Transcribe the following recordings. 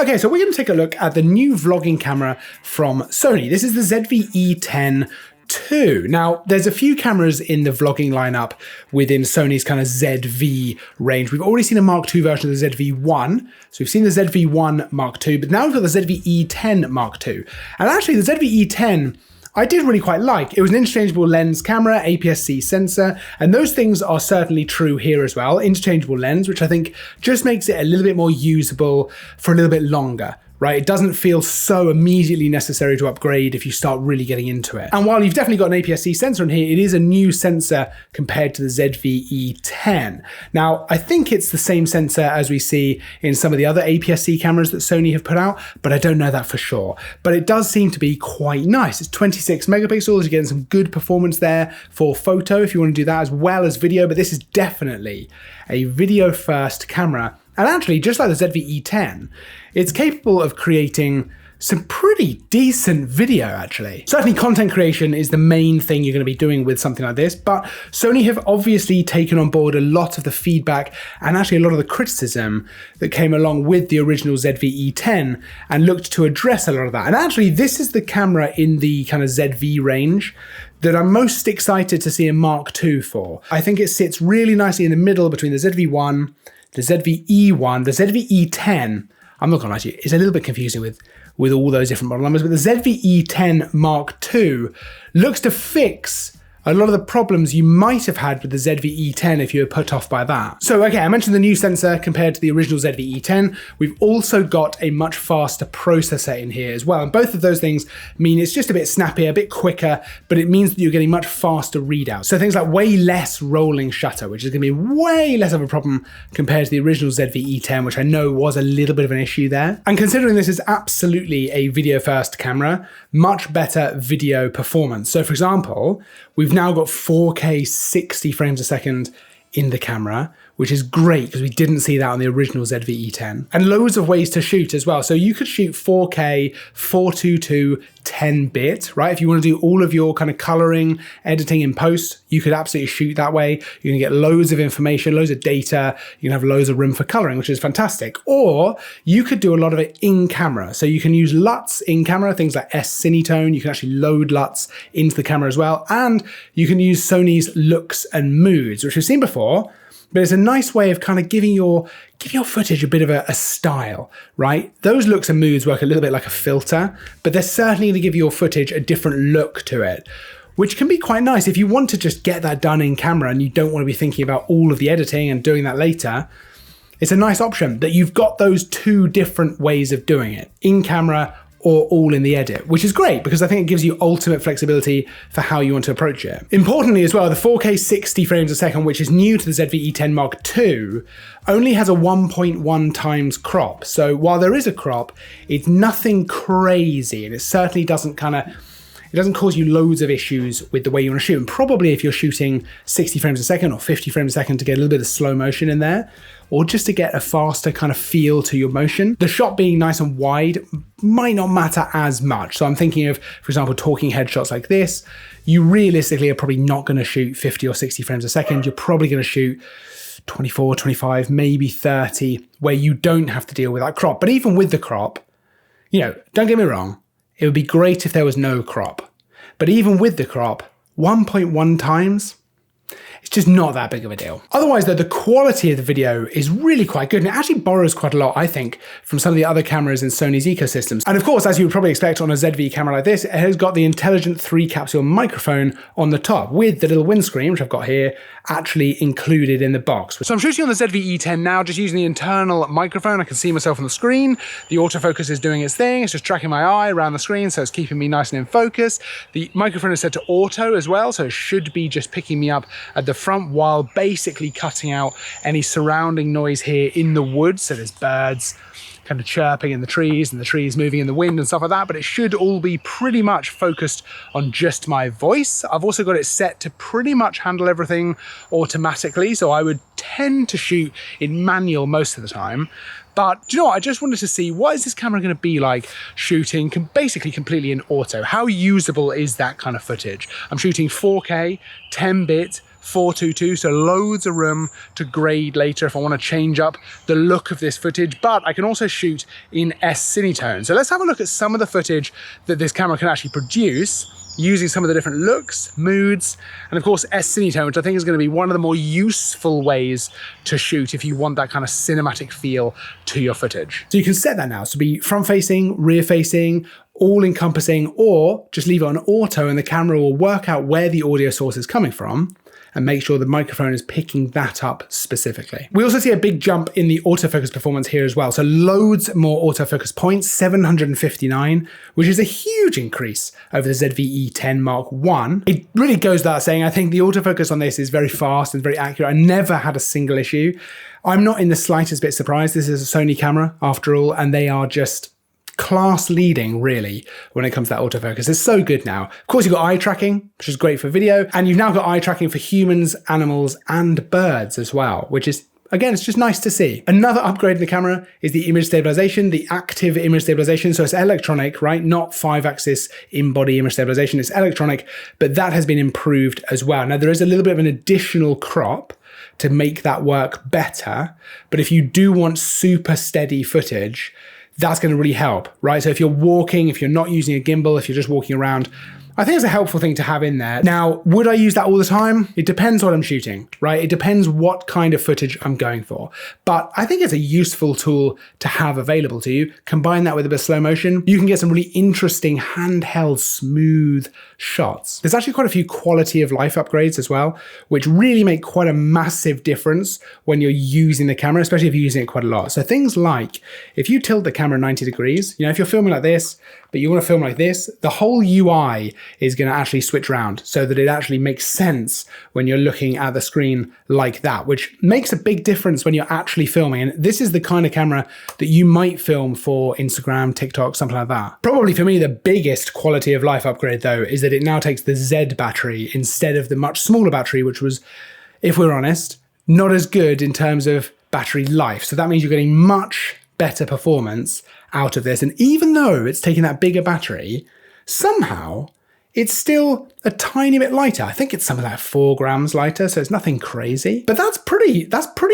Okay, so we're going to take a look at the new vlogging camera from Sony. This is the ZV-E10 II. Now, there's a few cameras in the vlogging lineup within Sony's kind of ZV range. We've already seen a Mark II version of the ZV-1. So we've seen the ZV-1 Mark II, but now we've got the ZV-E10 Mark II. And actually the ZV-E10 I did really quite like. It was an interchangeable lens camera, APS-C sensor, and those things are certainly true here as well. Interchangeable lens, which I think just makes it a little bit more usable for a little bit longer, right? It doesn't feel so immediately necessary to upgrade if you start really getting into it. And while you've definitely got an APS-C sensor in here, it is a new sensor compared to the ZV-E10. Now, I think it's the same sensor as we see in some of the other APS-C cameras that Sony have put out, but I don't know that for sure. But it does seem to be quite nice. It's 26 megapixels, you're getting some good performance there for photo if you want to do that as well as video, but this is definitely a video first camera. And actually, just like the ZV-E10, it's capable of creating some pretty decent video, actually. Certainly content creation is the main thing you're going to be doing with something like this, but Sony have obviously taken on board a lot of the feedback and actually a lot of the criticism that came along with the original ZV-E10 and looked to address a lot of that. And actually, this is the camera in the kind of ZV range that I'm most excited to see a Mark II for. I think it sits really nicely in the middle between the ZV-1, the ZV-E1, the ZV-E10, I'm not gonna lie to you, it's a little bit confusing with all those different model numbers, but the ZV-E10 Mark II looks to fix a lot of the problems you might have had with the ZV-E10 if you were put off by that. So, okay, I mentioned the new sensor compared to the original ZV-E10. We've also got a much faster processor in here as well. And both of those things mean it's just a bit snappier, a bit quicker, but it means that you're getting much faster readouts. So things like way less rolling shutter, which is gonna be way less of a problem compared to the original ZV-E10, which I know was a little bit of an issue there. And considering this is absolutely a video first camera, much better video performance. So for example, we've now got 4K 60 frames a second in the camera, which is great because we didn't see that on the original ZV-E10. And loads of ways to shoot as well. So you could shoot 4K, 422, 10-bit, right? If you want to do all of your kind of coloring, editing in post, you could absolutely shoot that way. You're gonna get loads of information, loads of data. You can have loads of room for coloring, which is fantastic. Or you could do a lot of it in camera. So you can use LUTs in camera, things like S-Cinetone. You can actually load LUTs into the camera as well. And you can use Sony's looks and moods, which we've seen before, but it's a nice way of kind of giving your footage a bit of a style, right? Those looks and moods work a little bit like a filter, but they're certainly going to give your footage a different look to it, which can be quite nice if you want to just get that done in camera and you don't want to be thinking about all of the editing and doing that later. It's a nice option that you've got those two different ways of doing it, in camera or all in the edit, which is great because I think it gives you ultimate flexibility for how you want to approach it. Importantly as well, the 4K 60 frames a second, which is new to the ZV-E10 Mark II, only has a 1.1 times crop. So while there is a crop, it's nothing crazy, and it certainly doesn't it doesn't cause you loads of issues with the way you want to shoot. And probably if you're shooting 60 frames a second or 50 frames a second to get a little bit of slow motion in there, or just to get a faster kind of feel to your motion, the shot being nice and wide might not matter as much. So I'm thinking of, for example, talking head shots like this. You realistically are probably not going to shoot 50 or 60 frames a second. You're probably going to shoot 24, 25, maybe 30, where you don't have to deal with that crop. But even with the crop, don't get me wrong, it would be great if there was no crop. But even with the crop, 1.1 times, it's just not that big of a deal. Otherwise though, the quality of the video is really quite good, and it actually borrows quite a lot, I think, from some of the other cameras in Sony's ecosystems. And of course, as you would probably expect on a ZV camera like this, it has got the intelligent 3-capsule microphone on the top with the little windscreen, which I've got here, actually included in the box. So I'm shooting on the ZV-E10 now, just using the internal microphone. I can see myself on the screen. The autofocus is doing its thing. It's just tracking my eye around the screen, so it's keeping me nice and in focus. The microphone is set to auto as well, so it should be just picking me up at the front while basically cutting out any surrounding noise here in the woods. So there's birds kind of chirping in the trees and the trees moving in the wind and stuff like that, but it should all be pretty much focused on just my voice. I've also got it set to pretty much handle everything automatically, so I would tend to shoot in manual most of the time. But do you know what? I just wanted to see, what is this camera going to be like shooting basically completely in auto? How usable is that kind of footage? I'm shooting 4K, 10-bit, 422, so loads of room to grade later if I want to change up the look of this footage, but I can also shoot in S-Cinetone. So let's have a look at some of the footage that this camera can actually produce using some of the different looks, moods, and of course S-Cinetone, which I think is going to be one of the more useful ways to shoot if you want that kind of cinematic feel to your footage. So you can set that now to be front-facing, rear-facing, all-encompassing, or just leave it on auto and the camera will work out where the audio source is coming from and make sure the microphone is picking that up specifically. We also see a big jump in the autofocus performance here as well. So loads more autofocus points, 759, which is a huge increase over the ZV-E10 Mark I. It really goes without saying, I think the autofocus on this is very fast and very accurate. I never had a single issue. I'm not in the slightest bit surprised. This is a Sony camera after all, and they are just class leading really when it comes to that autofocus. It's so good now. Of course, you've got eye tracking, which is great for video, and you've now got eye tracking for humans, animals, and birds as well, which is, again, it's just nice to see. Another upgrade in the camera is the image stabilization, the active image stabilization. So it's electronic, right? Not 5-axis in-body image stabilization. It's electronic, but that has been improved as well. Now, there is a little bit of an additional crop to make that work better, but if you do want super steady footage, that's going to really help, right? So if you're walking, if you're not using a gimbal, if you're just walking around, I think it's a helpful thing to have in there. Now, would I use that all the time? It depends what I'm shooting, right? It depends what kind of footage I'm going for. But I think it's a useful tool to have available to you. Combine that with a bit of slow motion, you can get some really interesting handheld smooth shots. There's actually quite a few quality of life upgrades as well, which really make quite a massive difference when you're using the camera, especially if you're using it quite a lot. So things like, if you tilt the camera 90 degrees, if you're filming like this, but you want to film like this, the whole UI is going to actually switch around so that it actually makes sense when you're looking at the screen like that, which makes a big difference when you're actually filming. And this is the kind of camera that you might film for Instagram, TikTok, something like that. Probably for me, the biggest quality of life upgrade though, is that it now takes the Z battery instead of the much smaller battery, which was, if we're honest, not as good in terms of battery life. So that means you're getting much better performance out of this. And even though it's taking that bigger battery, somehow it's still a tiny bit lighter. I think it's something like 4 grams lighter, so it's nothing crazy. But that's pretty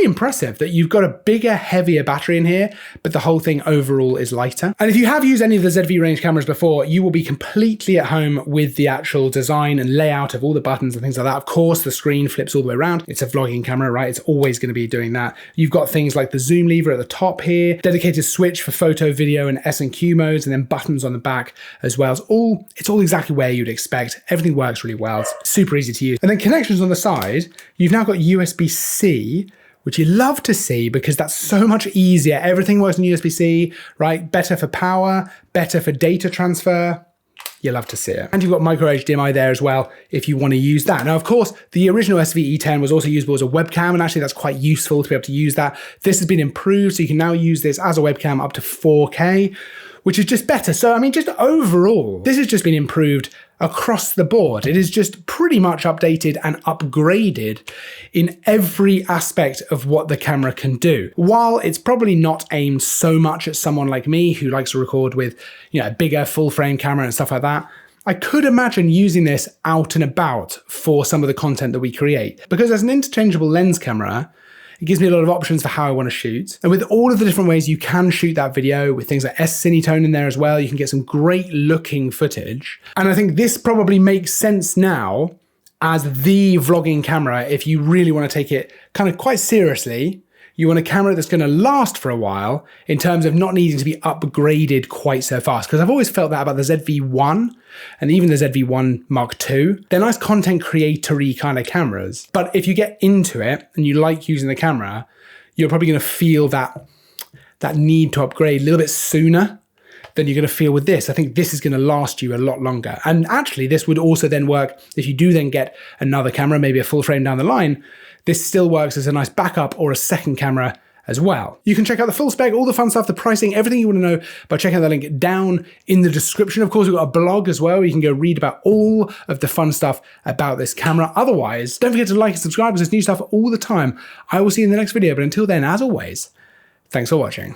impressive that you've got a bigger, heavier battery in here, but the whole thing overall is lighter. And if you have used any of the ZV range cameras before, you will be completely at home with the actual design and layout of all the buttons and things like that. Of course, the screen flips all the way around. It's a vlogging camera, right? It's always going to be doing that. You've got things like the zoom lever at the top here, dedicated switch for photo, video, and S&Q modes, and then buttons on the back as well. It's all exactly where you'd expect. Everything works really well. It's super easy to use. And then connections on the side, you've now got USB-C, which you love to see because that's so much easier. Everything works on USB-C, right? Better for power, better for data transfer. You love to see it. And you've got micro HDMI there as well if you want to use that. Now, of course, the original ZV-E10 was also usable as a webcam, and actually that's quite useful to be able to use that. This has been improved, so you can now use this as a webcam up to 4K, which is just better. So, I mean, just overall, this has just been improved across the board. It is just pretty much updated and upgraded in every aspect of what the camera can do. While it's probably not aimed so much at someone like me who likes to record with, a bigger full frame camera and stuff like that, I could imagine using this out and about for some of the content that we create. Because as an interchangeable lens camera, it gives me a lot of options for how I want to shoot. And with all of the different ways you can shoot that video, with things like S-Cinetone in there as well, you can get some great looking footage. And I think this probably makes sense now as the vlogging camera if you really want to take it kind of quite seriously. You want a camera that's going to last for a while in terms of not needing to be upgraded quite so fast. Because I've always felt that about the ZV-1 and even the ZV-1 Mark II. They're nice content creatory kind of cameras. But if you get into it and you like using the camera, you're probably going to feel that need to upgrade a little bit sooner than you're going to feel with this. I think this is going to last you a lot longer. And actually, this would also then work if you do then get another camera, maybe a full frame down the line. This still works as a nice backup or a second camera as well. You can check out the full spec, all the fun stuff, the pricing, everything you want to know by checking out the link down in the description. Of course, we've got a blog as well where you can go read about all of the fun stuff about this camera. Otherwise, don't forget to like and subscribe because there's new stuff all the time. I will see you in the next video, but until then, as always, thanks for watching.